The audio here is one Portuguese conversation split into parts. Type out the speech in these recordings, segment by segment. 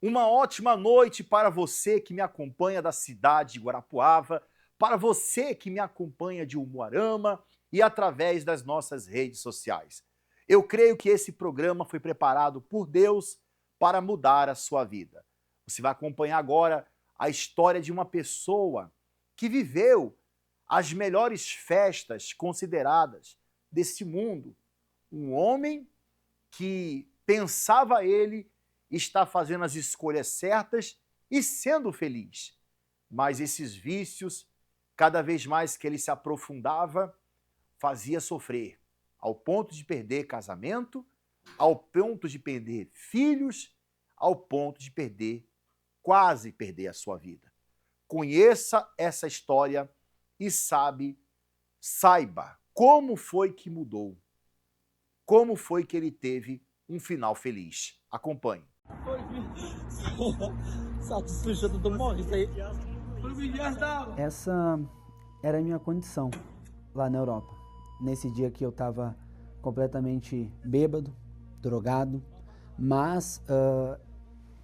Uma ótima noite para você que me acompanha da cidade de Guarapuava, para você que me acompanha de Umuarama e através das nossas redes sociais. Eu creio que esse programa foi preparado por Deus para mudar a sua vida. Você vai acompanhar agora a história de uma pessoa que viveu as melhores festas consideradas desse mundo. Um homem que pensava ele estar fazendo as escolhas certas e sendo feliz. Mas esses vícios, cada vez mais que ele se aprofundava, fazia sofrer, ao ponto de perder casamento, ao ponto de perder filhos, ao ponto de quase perder a sua vida. Conheça essa história e saiba como foi que mudou, como foi que ele teve um final feliz. Acompanhe. Essa era a minha condição lá na Europa. Nesse dia que eu estava completamente bêbado, drogado, mas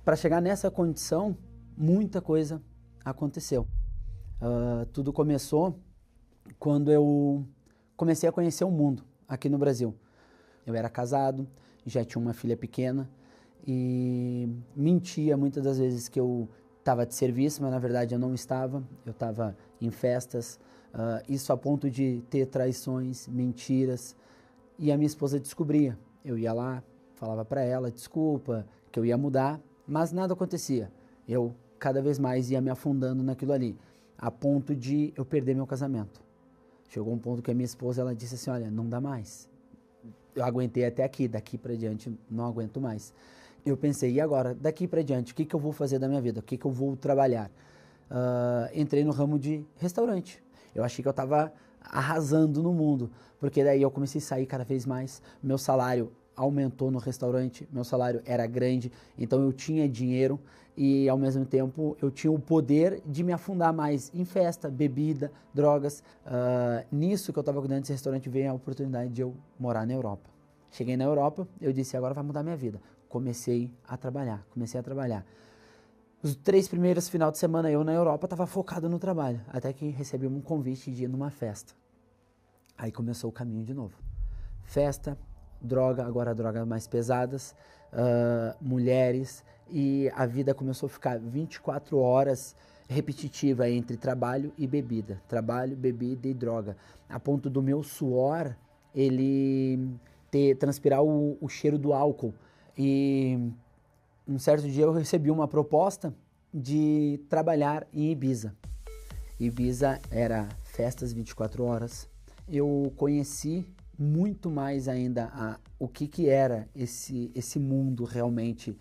para chegar nessa condição, muita coisa aconteceu. Tudo começou quando eu comecei a conhecer o mundo aqui no Brasil. Eu era casado, já tinha uma filha pequena e mentia muitas das vezes que eu estava de serviço, mas na verdade eu não estava. Eu estava em festas, isso a ponto de ter traições, mentiras, e a minha esposa descobria. Eu ia lá, falava para ela desculpa, que eu ia mudar, mas nada acontecia. Eu cada vez mais ia me afundando naquilo ali, a ponto de eu perder meu casamento. Chegou um ponto que a minha esposa ela disse assim, olha, não dá mais. Eu aguentei até aqui, daqui para diante não aguento mais. Eu pensei, e agora, daqui para diante, o que eu vou fazer da minha vida? O que eu vou trabalhar? Entrei no ramo de restaurante. Eu achei que eu estava arrasando no mundo, porque daí eu comecei a sair cada vez mais, meu salário aumentou no restaurante, meu salário era grande, então eu tinha dinheiro e ao mesmo tempo eu tinha o poder de me afundar mais em festa, bebida, drogas. Nisso que eu estava cuidando desse restaurante veio a oportunidade de eu morar na Europa. Cheguei na Europa, eu disse, agora vai mudar minha vida. Comecei a trabalhar. Os 3 primeiros final de semana eu na Europa estava focado no trabalho, até que recebi um convite de ir numa festa. Aí começou o caminho de novo. Festa, droga, agora drogas mais pesadas, mulheres, e a vida começou a ficar 24 horas repetitiva entre trabalho e bebida, trabalho, bebida e droga, a ponto do meu suor, ele transpirar o cheiro do álcool. E um certo dia eu recebi uma proposta de trabalhar em Ibiza. Ibiza era festas 24 horas. Eu conheci muito mais ainda o que era esse mundo realmente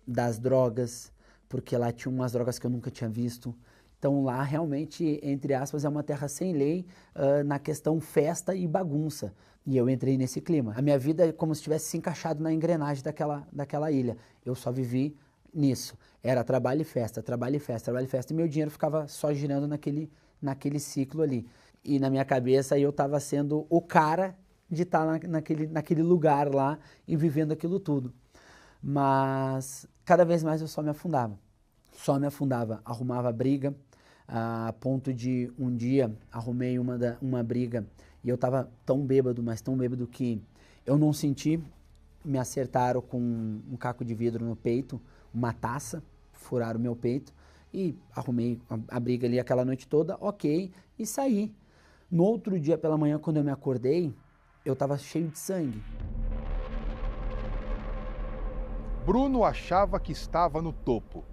das drogas, porque lá tinha umas drogas que eu nunca tinha visto. Então lá realmente, entre aspas, é uma terra sem lei na questão festa e bagunça. E eu entrei nesse clima. A minha vida é como se tivesse se encaixado na engrenagem daquela ilha. Eu só vivi nisso. Era trabalho e festa, trabalho e festa, trabalho e festa. E meu dinheiro ficava só girando naquele ciclo ali. E na minha cabeça eu estava sendo o cara de estar naquele lugar lá e vivendo aquilo tudo. Mas cada vez mais eu só me afundava. Arrumava briga, a ponto de um dia arrumei uma briga e eu estava tão bêbado, mas tão bêbado que eu não senti, me acertaram com um caco de vidro no peito, uma taça, furaram o meu peito e arrumei a briga ali aquela noite toda, ok, e saí. No outro dia pela manhã, quando eu me acordei, eu estava cheio de sangue. Bruno achava que estava no topo.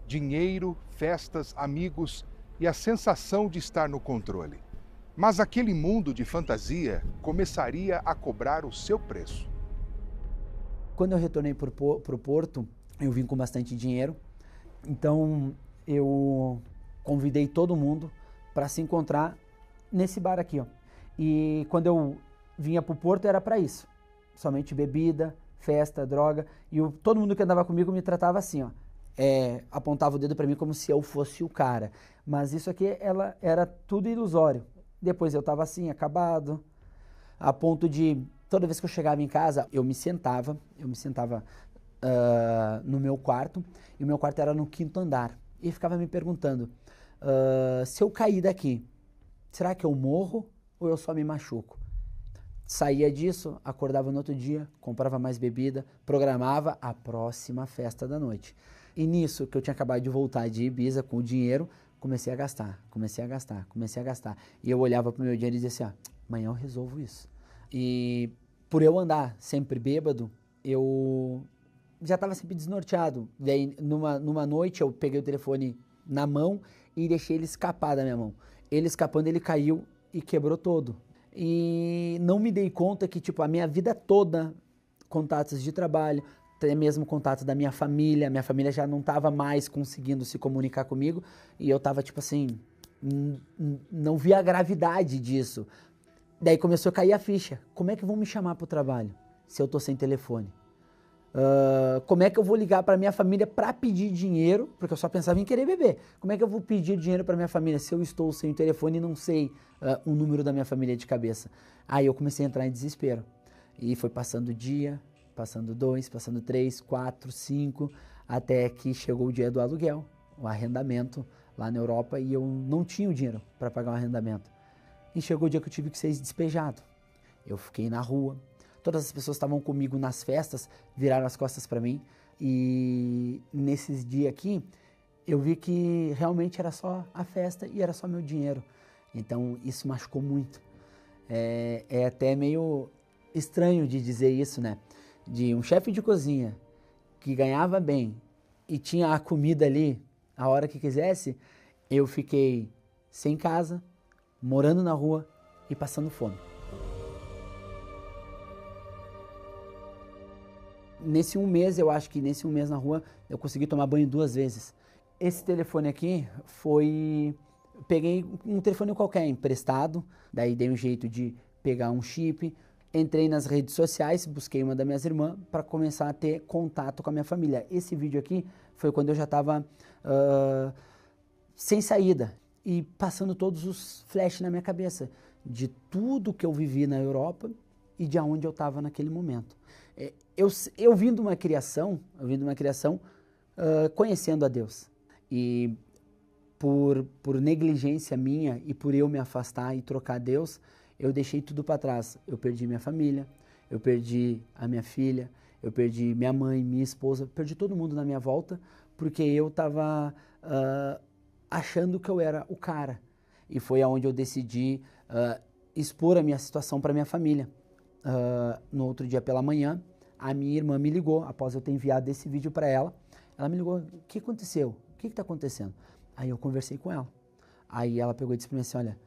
Dinheiro, festas, amigos e a sensação de estar no controle. Mas aquele mundo de fantasia começaria a cobrar o seu preço. Quando eu retornei para o Porto, eu vim com bastante dinheiro. Então eu convidei todo mundo para se encontrar nesse bar aqui, ó. E quando eu vinha para o Porto era para isso. Somente bebida, festa, droga. E todo mundo que andava comigo me tratava assim, ó. Apontava o dedo para mim como se eu fosse o cara. Mas isso aqui era tudo ilusório. Depois eu estava assim, acabado, a ponto de, toda vez que eu chegava em casa, eu me sentava no meu quarto, e o meu quarto era no 5º andar. E ficava me perguntando, se eu cair daqui, será que eu morro ou eu só me machuco? Saía disso, acordava no outro dia, comprava mais bebida, programava a próxima festa da noite. E nisso, que eu tinha acabado de voltar de Ibiza com o dinheiro, comecei a gastar. E eu olhava pro meu dinheiro e dizia assim, amanhã eu resolvo isso. E por eu andar sempre bêbado, eu já estava sempre desnorteado. Daí, numa noite, eu peguei o telefone na mão e deixei ele escapar da minha mão. Ele escapando, ele caiu e quebrou todo. E não me dei conta que, tipo, a minha vida toda, contatos de trabalho, até mesmo contato da minha família já não estava mais conseguindo se comunicar comigo, e eu estava, tipo assim, não via a gravidade disso. Daí começou a cair a ficha. Como é que vão me chamar para o trabalho se eu tô sem telefone? Como é que eu vou ligar para minha família para pedir dinheiro? Porque eu só pensava em querer beber. Como é que eu vou pedir dinheiro para minha família se eu estou sem o telefone e não sei o número da minha família de cabeça? Aí eu comecei a entrar em desespero. E foi passando dia, passando 2, passando 3, 4, 5, até que chegou o dia do aluguel, o arrendamento lá na Europa, e eu não tinha o dinheiro para pagar o arrendamento. E chegou o dia que eu tive que ser despejado. Eu fiquei na rua. Todas as pessoas que estavam comigo nas festas viraram as costas para mim, e nesses dias aqui eu vi que realmente era só a festa e era só meu dinheiro. Então isso machucou muito. É até meio estranho de dizer isso, né? De um chefe de cozinha que ganhava bem e tinha a comida ali a hora que quisesse, eu fiquei sem casa, morando na rua e passando fome. Nesse um mês, eu acho que nesse um mês na rua, eu consegui tomar banho 2 vezes. Esse telefone aqui foi... Peguei um telefone qualquer, emprestado, daí dei um jeito de pegar um chip, entrei nas redes sociais, busquei uma das minhas irmãs para começar a ter contato com a minha família. Esse vídeo aqui foi quando eu já estava sem saída e passando todos os flashes na minha cabeça de tudo que eu vivi na Europa e de onde eu estava naquele momento. Eu vim de uma criação, conhecendo a Deus. E por negligência minha e por eu me afastar e trocar Deus, eu deixei tudo para trás. Eu perdi minha família, eu perdi a minha filha, eu perdi minha mãe, minha esposa, perdi todo mundo na minha volta, porque eu estava achando que eu era o cara. E foi aonde eu decidi expor a minha situação para minha família. No outro dia pela manhã, a minha irmã me ligou, após eu ter enviado esse vídeo para ela. Ela me ligou, o que aconteceu? O que está acontecendo? Aí eu conversei com ela. Aí ela pegou e disse para mim assim, olha,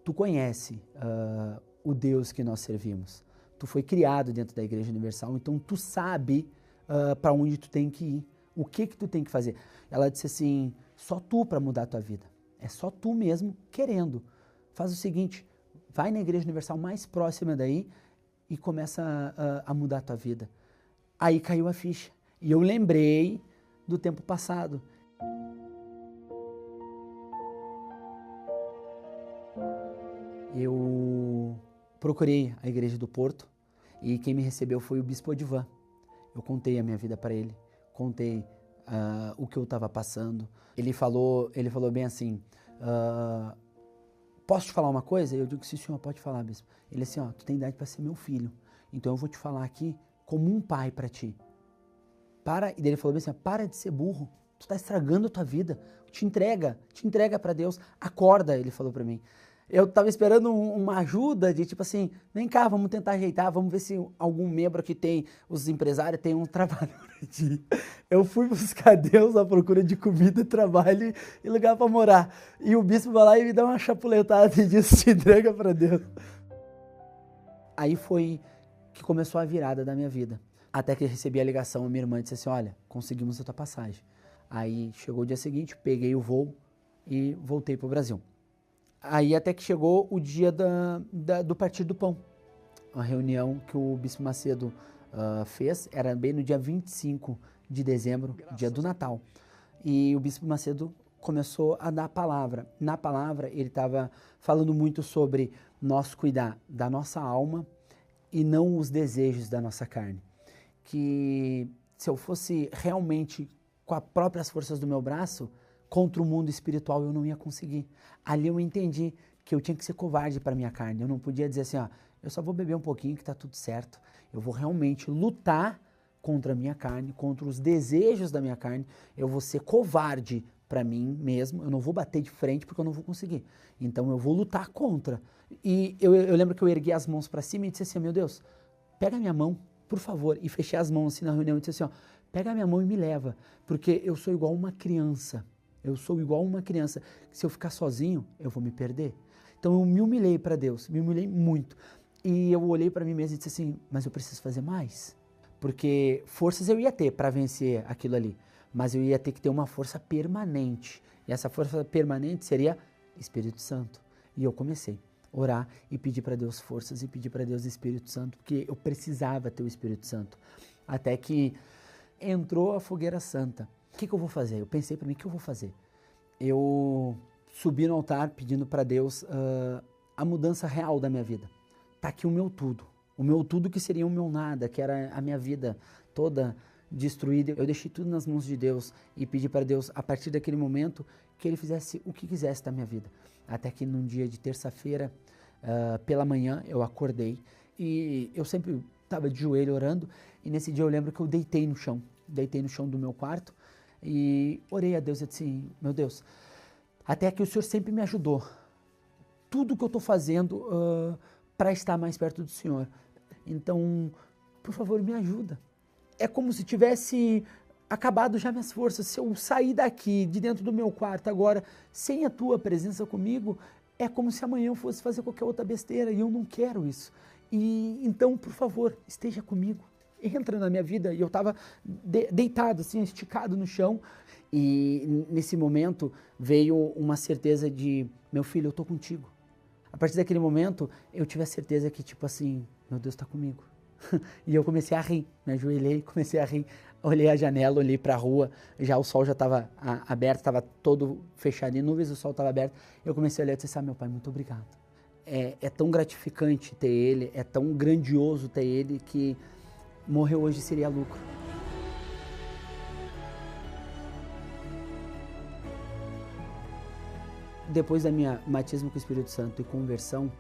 tu conhece o Deus que nós servimos. Tu foi criado dentro da Igreja Universal, então tu sabe para onde tu tem que ir. O que tu tem que fazer? Ela disse assim, só tu para mudar a tua vida. É só tu mesmo querendo. Faz o seguinte, vai na Igreja Universal mais próxima daí e começa a mudar a tua vida. Aí caiu a ficha. E eu lembrei do tempo passado. Eu procurei a Igreja do Porto e quem me recebeu foi o Bispo Odivan. Eu contei a minha vida para ele, contei o que eu estava passando. Ele falou bem assim, posso te falar uma coisa? Eu digo, sim, senhor, pode falar, bispo. Ele assim, tu tem idade para ser meu filho, então eu vou te falar aqui como um pai para ti. E daí ele falou bem assim, para de ser burro, tu está estragando a tua vida, te entrega para Deus, acorda, ele falou para mim. Eu estava esperando uma ajuda de tipo assim, vem cá, vamos tentar ajeitar, vamos ver se algum membro que tem, os empresários, tem um trabalho para ti. Eu fui buscar Deus à procura de comida, trabalho e lugar para morar. E o bispo vai lá e me dá uma chapuletada e diz, te entrega para Deus. Aí foi que começou a virada da minha vida. Até que eu recebi a ligação, a minha irmã disse assim, olha, conseguimos a tua passagem. Aí chegou o dia seguinte, peguei o voo e voltei para o Brasil. Aí até que chegou o dia do Partir do Pão, uma reunião que o Bispo Macedo fez, era bem no dia 25 de dezembro, dia do Natal. E o Bispo Macedo começou a dar a palavra. Na palavra ele estava falando muito sobre nós cuidar da nossa alma e não os desejos da nossa carne. Que se eu fosse realmente com as próprias forças do meu braço, contra o mundo espiritual eu não ia conseguir. Ali eu entendi que eu tinha que ser covarde para minha carne. Eu não podia dizer assim, ó, eu só vou beber um pouquinho que tá tudo certo. Eu vou realmente lutar contra a minha carne, contra os desejos da minha carne. Eu vou ser covarde para mim mesmo. Eu não vou bater de frente porque eu não vou conseguir. Então eu vou lutar contra. E eu lembro que eu ergui as mãos para cima e disse assim, meu Deus, pega a minha mão, por favor. E fechei as mãos assim na reunião e disse assim, ó, pega a minha mão e me leva, porque eu sou igual uma criança. Eu sou igual uma criança. Se eu ficar sozinho, eu vou me perder. Então eu me humilhei para Deus, me humilhei muito. E eu olhei para mim mesmo e disse assim, mas eu preciso fazer mais. Porque forças eu ia ter para vencer aquilo ali, mas eu ia ter que ter uma força permanente. E essa força permanente seria Espírito Santo. E eu comecei a orar e pedir para Deus forças e pedir para Deus Espírito Santo, porque eu precisava ter o Espírito Santo. Até que entrou a fogueira santa. O que eu vou fazer? Eu pensei para mim, o que eu vou fazer? Eu subi no altar pedindo para Deus a mudança real da minha vida. Tá aqui o meu tudo que seria o meu nada, que era a minha vida toda destruída. Eu deixei tudo nas mãos de Deus e pedi para Deus, a partir daquele momento, que Ele fizesse o que quisesse da minha vida. Até que num dia de terça-feira, pela manhã, eu acordei e eu sempre estava de joelho orando, e nesse dia eu lembro que eu deitei no chão do meu quarto e orei a Deus e disse, meu Deus, até que o Senhor sempre me ajudou. Tudo que eu estou fazendo para estar mais perto do Senhor. Então, por favor, me ajuda. É como se tivesse acabado já minhas forças. Se eu sair daqui, de dentro do meu quarto agora, sem a tua presença comigo, é como se amanhã eu fosse fazer qualquer outra besteira e eu não quero isso. E então, por favor, esteja comigo. Entra na minha vida. E eu estava deitado, assim, esticado no chão. E nesse momento veio uma certeza de, meu filho, eu estou contigo. A partir daquele momento, eu tive a certeza que, tipo assim, meu Deus está comigo. E eu comecei a rir, me ajoelhei, comecei a rir. Olhei a janela, olhei para a rua, já o sol já estava aberto, estava todo fechado em nuvens, o sol estava aberto. Eu comecei a olhar e disse, meu pai, muito obrigado. É tão gratificante ter ele, é tão grandioso ter ele, que morrer hoje seria lucro. Depois da minha batismo com o Espírito Santo e conversão,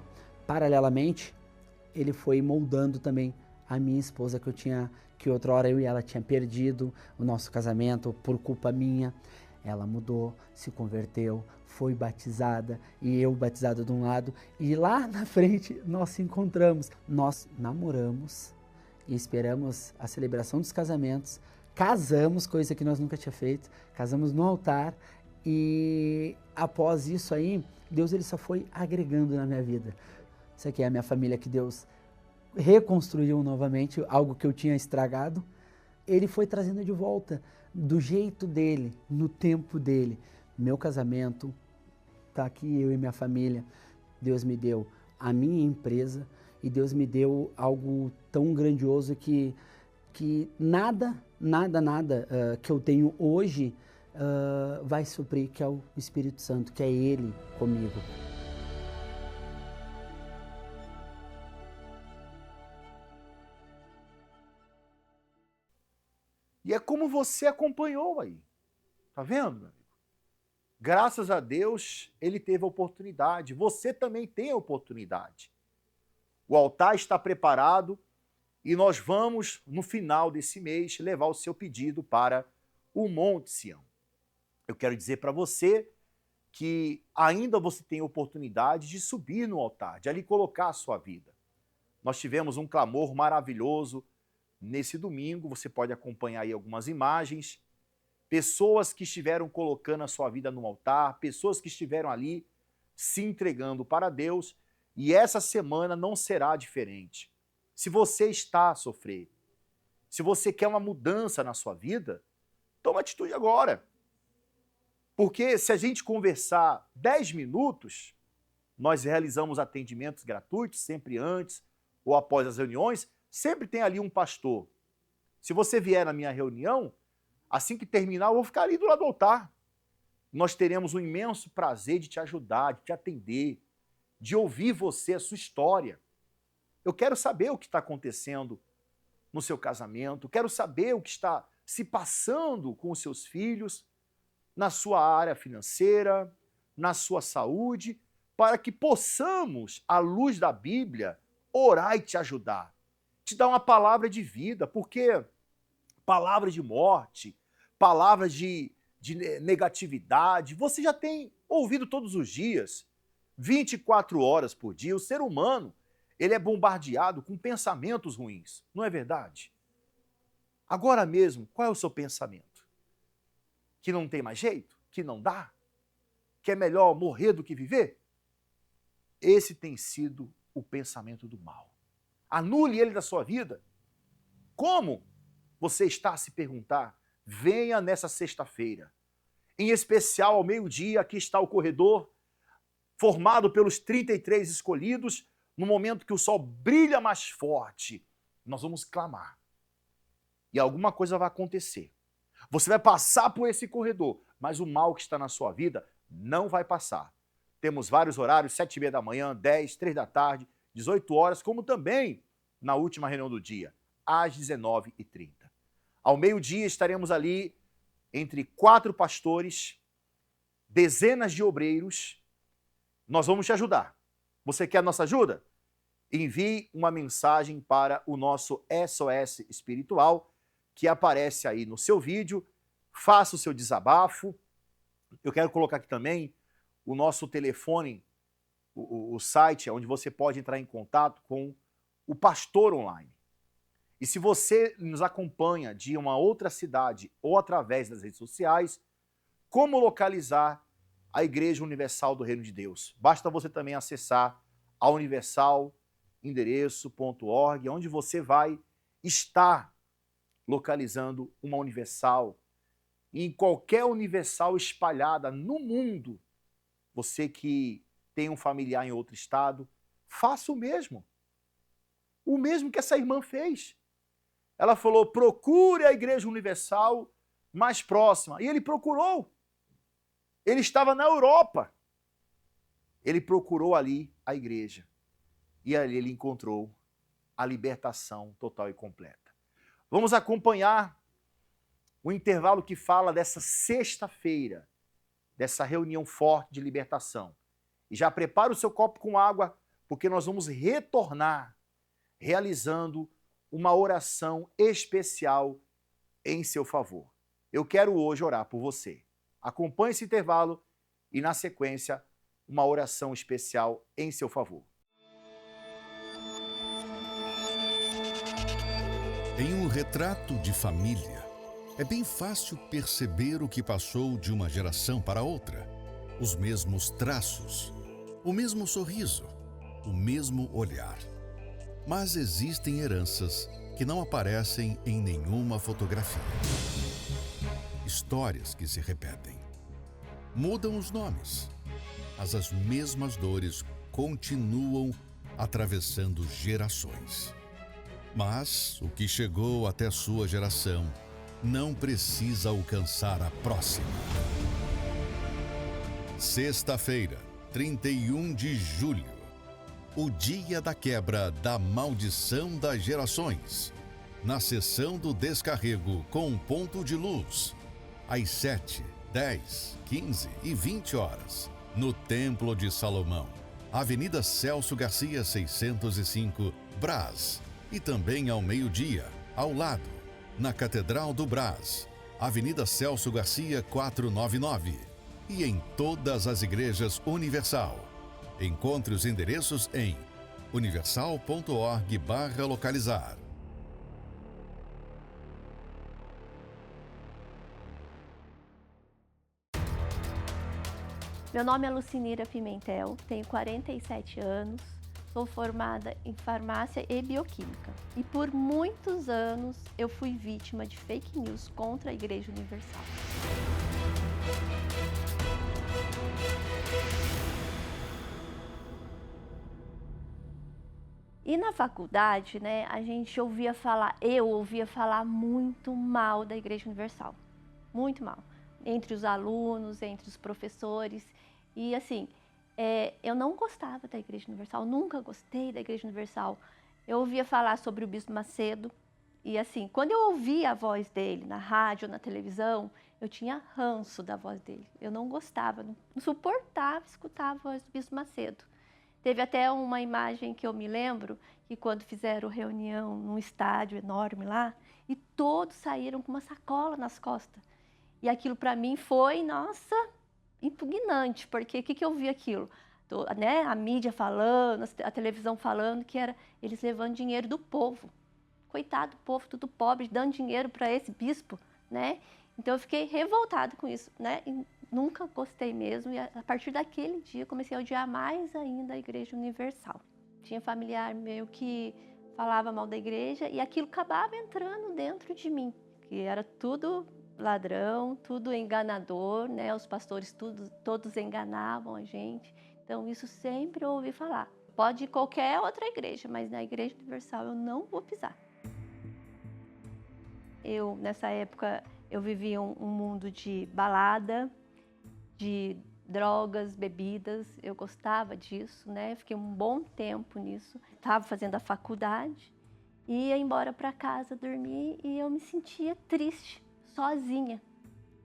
paralelamente, ele foi moldando também a minha esposa que outra hora eu e ela tinha perdido o nosso casamento por culpa minha. Ela mudou, se converteu, foi batizada e eu batizado de um lado. E lá na frente nós se encontramos, nós namoramos e esperamos a celebração dos casamentos, casamos, coisa que nós nunca tínhamos feito, casamos no altar. E após isso aí, Deus ele só foi agregando na minha vida. Isso aqui é a minha família que Deus reconstruiu novamente, algo que eu tinha estragado. Ele foi trazendo de volta, do jeito dele, no tempo dele. Meu casamento, tá aqui eu e minha família. Deus me deu a minha empresa e Deus me deu algo tão grandioso que nada que eu tenho hoje vai suprir, que é o Espírito Santo, que é Ele comigo. E é como você acompanhou aí. Tá vendo, meu amigo? Graças a Deus, ele teve a oportunidade. Você também tem a oportunidade. O altar está preparado e nós vamos, no final desse mês, levar o seu pedido para o Monte Sião. Eu quero dizer para você que ainda você tem a oportunidade de subir no altar, de ali colocar a sua vida. Nós tivemos um clamor maravilhoso nesse domingo, você pode acompanhar aí algumas imagens, pessoas que estiveram colocando a sua vida no altar, pessoas que estiveram ali se entregando para Deus, e essa semana não será diferente. Se você está a sofrer, se você quer uma mudança na sua vida, toma atitude agora. Porque se a gente conversar 10 minutos, nós realizamos atendimentos gratuitos, sempre antes ou após as reuniões, sempre tem ali um pastor. Se você vier na minha reunião, assim que terminar, eu vou ficar ali do lado do altar. Nós teremos um imenso prazer de te ajudar, de te atender, de ouvir você, a sua história. Eu quero saber o que está acontecendo no seu casamento, quero saber o que está se passando com os seus filhos, na sua área financeira, na sua saúde, para que possamos, à luz da Bíblia, orar e te ajudar. Te dar uma palavra de vida, porque palavras de morte, palavras de negatividade, você já tem ouvido todos os dias, 24 horas por dia. O ser humano, ele é bombardeado com pensamentos ruins, não é verdade? Agora mesmo, qual é o seu pensamento? Que não tem mais jeito? Que não dá? Que é melhor morrer do que viver? Esse tem sido o pensamento do mal. Anule ele da sua vida. Como? Você está a se perguntar. Venha nessa sexta-feira. Em especial ao meio-dia, aqui está o corredor, formado pelos 33 escolhidos. No momento que o sol brilha mais forte, nós vamos clamar. E alguma coisa vai acontecer. Você vai passar por esse corredor, mas o mal que está na sua vida não vai passar. Temos vários horários, 7h30 da manhã, 10, 3 da tarde, 18 horas, como também na última reunião do dia, às 19h30. Ao meio-dia estaremos ali entre 4 pastores, dezenas de obreiros. Nós vamos te ajudar. Você quer a nossa ajuda? Envie uma mensagem para o nosso SOS espiritual, que aparece aí no seu vídeo. Faça o seu desabafo. Eu quero colocar aqui também o nosso telefone, o site onde você pode entrar em contato com o pastor online. E se você nos acompanha de uma outra cidade ou através das redes sociais, como localizar a Igreja Universal do Reino de Deus? Basta você também acessar a universalendereço.org, onde você vai estar localizando uma Universal. E em qualquer Universal espalhada no mundo, você que tem um familiar em outro estado, faça o mesmo. O mesmo que essa irmã fez. Ela falou, procure a Igreja Universal mais próxima. E ele procurou. Ele estava na Europa. Ele procurou ali a igreja. E ali ele encontrou a libertação total e completa. Vamos acompanhar o intervalo que fala dessa sexta-feira, dessa reunião forte de libertação. E já prepara o seu copo com água, porque nós vamos retornar realizando uma oração especial em seu favor. Eu quero hoje orar por você. Acompanhe esse intervalo e, na sequência, uma oração especial em seu favor. Em um retrato de família, é bem fácil perceber o que passou de uma geração para outra. Os mesmos traços, o mesmo sorriso, o mesmo olhar. Mas existem heranças que não aparecem em nenhuma fotografia. Histórias que se repetem. Mudam os nomes, mas as mesmas dores continuam atravessando gerações. Mas o que chegou até sua geração não precisa alcançar a próxima. Sexta-feira, 31 de julho. O dia da quebra da maldição das gerações. Na sessão do descarrego com ponto de luz. Às 7, 10, 15 e 20 horas. No Templo de Salomão. Avenida Celso Garcia, 605, Brás. E também ao meio-dia, ao lado, na Catedral do Brás. Avenida Celso Garcia, 499. E em todas as igrejas Universal. Encontre os endereços em universal.org/localizar. Meu nome é Lucinira Pimentel, tenho 47 anos, sou formada em farmácia e bioquímica. E por muitos anos eu fui vítima de fake news contra a Igreja Universal. E na faculdade, né, eu ouvia falar muito mal da Igreja Universal, muito mal, entre os alunos, entre os professores, e assim, eu não gostava da Igreja Universal, nunca gostei da Igreja Universal. Eu ouvia falar sobre o Bispo Macedo, E assim, quando eu ouvia a voz dele na rádio, na televisão, eu tinha ranço da voz dele. Eu não gostava, não suportava escutar a voz do Bispo Macedo. Teve até uma imagem que eu me lembro, que quando fizeram reunião num estádio enorme lá, e todos saíram com uma sacola nas costas. E aquilo para mim foi, nossa, impugnante, porque o que eu vi aquilo? Né? A mídia falando, a televisão falando que era eles levando dinheiro do povo. Coitado do povo, tudo pobre, dando dinheiro para esse bispo, né? Então eu fiquei revoltada com isso, né? E nunca gostei mesmo, e a partir daquele dia comecei a odiar mais ainda a Igreja Universal. Tinha familiar meu que falava mal da igreja e aquilo acabava entrando dentro de mim, que era tudo ladrão, tudo enganador, né? Os pastores todos enganavam a gente. Então isso sempre eu ouvi falar. Pode ir qualquer outra igreja, mas na Igreja Universal eu não vou pisar. Nessa época, eu vivia um mundo de balada, de drogas, bebidas. Eu gostava disso, né? Fiquei um bom tempo nisso. Estava fazendo a faculdade, ia embora para casa dormir e eu me sentia triste, sozinha.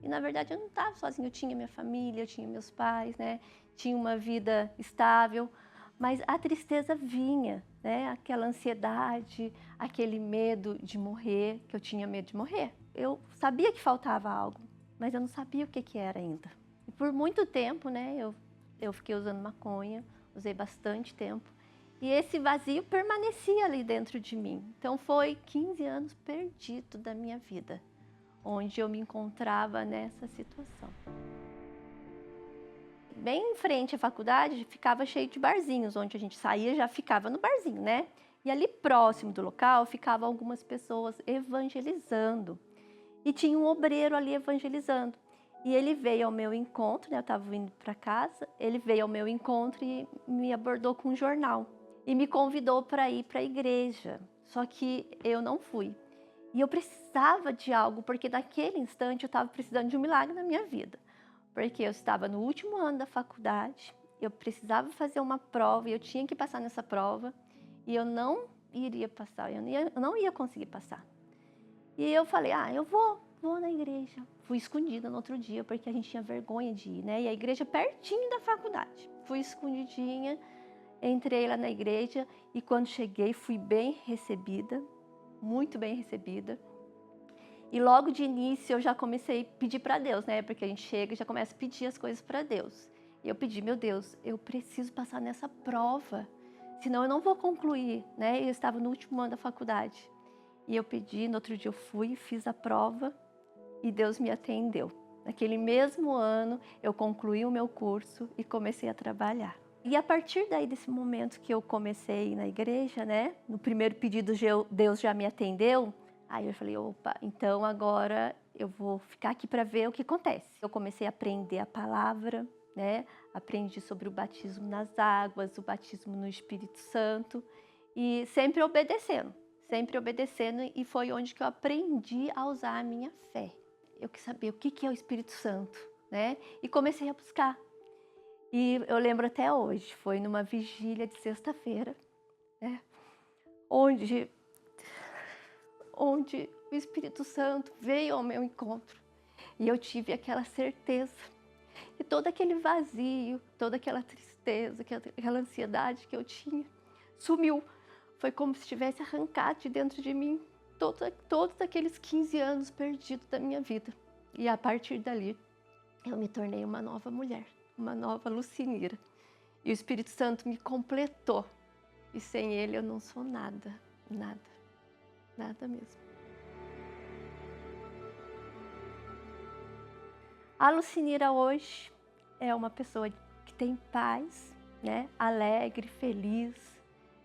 E na verdade eu não estava sozinha, eu tinha minha família, eu tinha meus pais, né? Tinha uma vida estável, mas a tristeza vinha, né? Aquela ansiedade, aquele medo de morrer, que eu tinha medo de morrer. Eu sabia que faltava algo, mas eu não sabia o que era ainda. E por muito tempo, né, eu fiquei usando maconha, usei bastante tempo, e esse vazio permanecia ali dentro de mim. Então foi 15 anos perdido da minha vida, onde eu me encontrava nessa situação. Bem em frente à faculdade, ficava cheio de barzinhos, onde a gente saía já ficava no barzinho, né? E ali próximo do local ficavam algumas pessoas evangelizando. E tinha um obreiro ali evangelizando. E ele veio ao meu encontro, né? Eu estava vindo para casa, ele veio ao meu encontro e me abordou com um jornal. E me convidou para ir para a igreja. Só que eu não fui. E eu precisava de algo, porque naquele instante eu estava precisando de um milagre na minha vida. Porque eu estava no último ano da faculdade, eu precisava fazer uma prova e eu tinha que passar nessa prova. E eu não iria passar, eu não ia conseguir passar. E eu falei, eu vou na igreja. Fui escondida no outro dia, porque a gente tinha vergonha de ir, né? E a igreja pertinho da faculdade. Fui escondidinha, entrei lá na igreja e quando cheguei fui bem recebida, muito bem recebida. E logo de início eu já comecei a pedir para Deus, né? Porque a gente chega e já começa a pedir as coisas para Deus. E eu pedi, meu Deus, eu preciso passar nessa prova, senão eu não vou concluir, né? Eu estava no último ano da faculdade. E eu pedi, no outro dia eu fui, fiz a prova e Deus me atendeu. Naquele mesmo ano eu concluí o meu curso e comecei a trabalhar. E a partir daí, desse momento que eu comecei a ir na igreja, né? No primeiro pedido Deus já me atendeu. Aí eu falei, opa, então agora eu vou ficar aqui para ver o que acontece. Eu comecei a aprender a palavra, né? Aprendi sobre o batismo nas águas, o batismo no Espírito Santo e sempre obedecendo e foi onde que eu aprendi a usar a minha fé. Eu quis saber o que é o Espírito Santo, né? E comecei a buscar. E eu lembro até hoje, foi numa vigília de sexta-feira, né? Onde o Espírito Santo veio ao meu encontro e eu tive aquela certeza e todo aquele vazio, toda aquela tristeza, aquela ansiedade que eu tinha sumiu. Foi como se tivesse arrancado de dentro de mim todos aqueles 15 anos perdidos da minha vida. E a partir dali eu me tornei uma nova mulher, uma nova Lucinira. E o Espírito Santo me completou e sem ele eu não sou nada, nada. Nada mesmo. A Lucinira hoje é uma pessoa que tem paz, né? Alegre, feliz.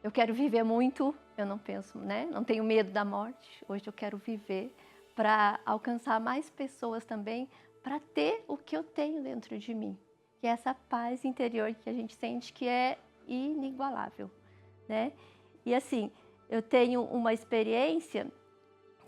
Eu quero viver muito, eu não penso, né? Não tenho medo da morte. Hoje eu quero viver para alcançar mais pessoas também, para ter o que eu tenho dentro de mim, que é essa paz interior que a gente sente que é inigualável, né? E assim, eu tenho uma experiência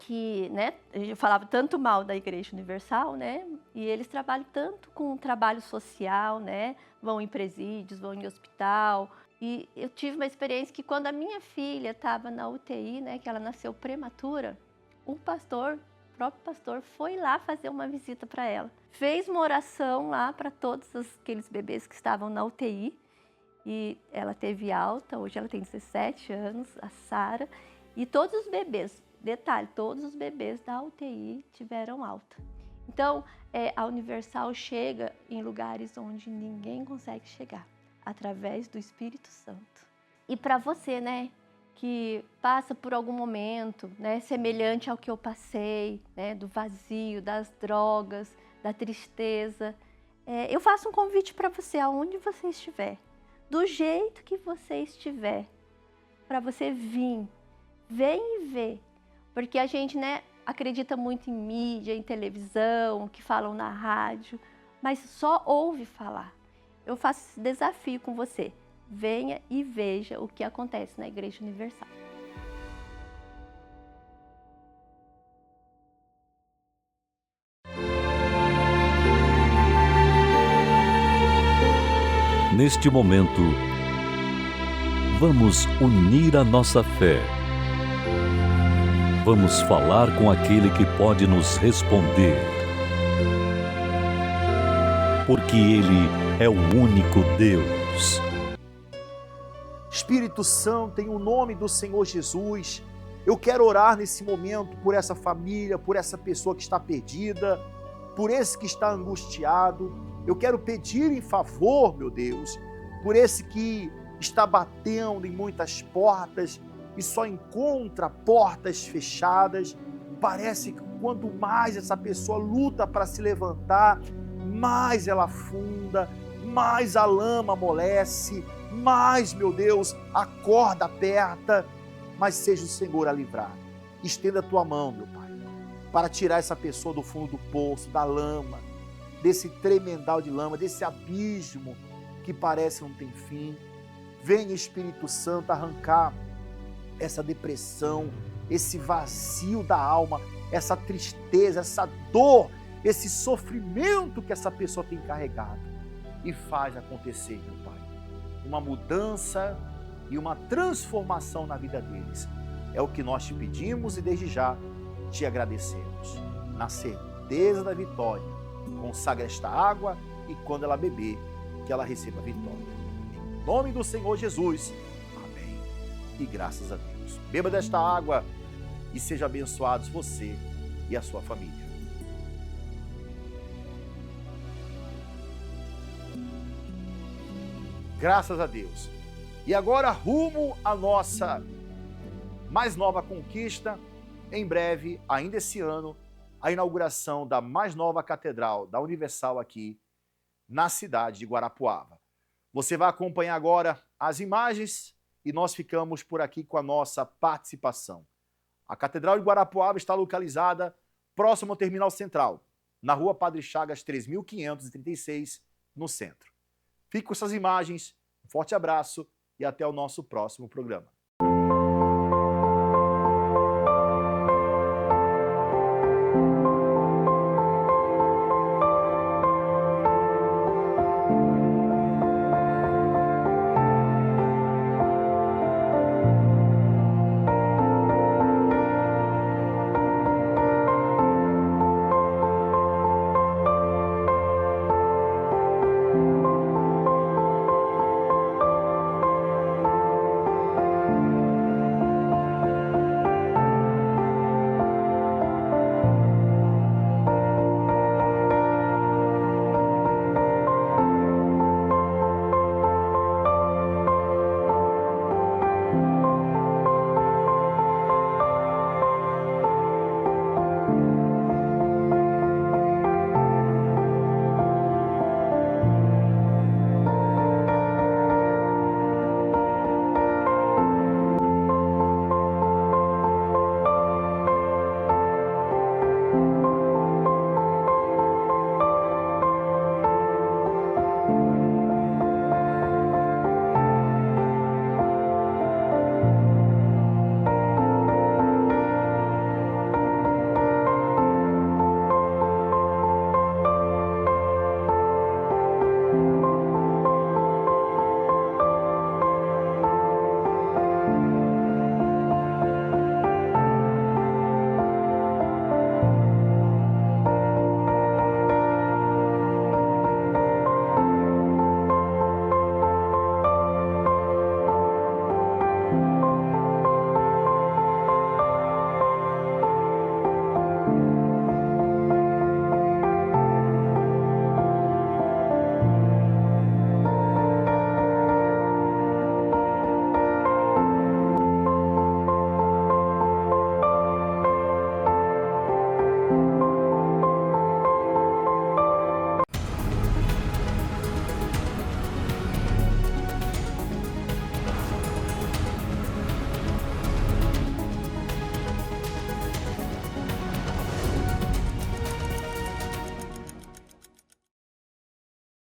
que, né, eu falava tanto mal da Igreja Universal, né, e eles trabalham tanto com trabalho social, né, vão em presídios, vão em hospital, e eu tive uma experiência que quando a minha filha estava na UTI, né, que ela nasceu prematura, o próprio pastor, foi lá fazer uma visita para ela. Fez uma oração lá para todos aqueles bebês que estavam na UTI. E ela teve alta, hoje ela tem 17 anos, a Sara. E todos os bebês, detalhe, todos os bebês da UTI tiveram alta. Então, a Universal chega em lugares onde ninguém consegue chegar, através do Espírito Santo. E para você, né, que passa por algum momento, né, semelhante ao que eu passei, né, do vazio, das drogas, da tristeza, eu faço um convite para você, aonde você estiver, do jeito que você estiver, para você vir, vem e vê, porque a gente, né, acredita muito em mídia, em televisão, que falam na rádio, mas só ouve falar. Eu faço esse desafio com você. Venha e veja o que acontece na Igreja Universal. Neste momento, vamos unir a nossa fé. Vamos falar com aquele que pode nos responder. Porque Ele é o único Deus. Espírito Santo, em o nome do Senhor Jesus, eu quero orar nesse momento por essa família, por essa pessoa que está perdida, por esse que está angustiado. Eu quero pedir em favor, meu Deus, por esse que está batendo em muitas portas e só encontra portas fechadas. Parece que quanto mais essa pessoa luta para se levantar, mais ela afunda, mais a lama amolece, mais, meu Deus, a corda aperta, mas seja o Senhor a livrar. Estenda a tua mão, meu Pai, para tirar essa pessoa do fundo do poço, da lama, desse tremendal de lama, desse abismo que parece não ter fim. Venha, Espírito Santo, arrancar essa depressão, esse vazio da alma, essa tristeza, essa dor, esse sofrimento que essa pessoa tem carregado. E faz acontecer, meu Pai, uma mudança e uma transformação na vida deles. É o que nós te pedimos e desde já te agradecemos. Na certeza da vitória, consagra esta água e quando ela beber, que ela receba a vitória. Em nome do Senhor Jesus. Amém. E graças a Deus. Beba desta água e seja abençoados você e a sua família. Graças a Deus. E agora rumo à nossa mais nova conquista. Em breve, ainda esse ano, a inauguração da mais nova catedral da Universal aqui na cidade de Guarapuava. Você vai acompanhar agora as imagens e nós ficamos por aqui com a nossa participação. A Catedral de Guarapuava está localizada próximo ao Terminal Central, na Rua Padre Chagas 3536, no centro. Fique com essas imagens, um forte abraço e até o nosso próximo programa.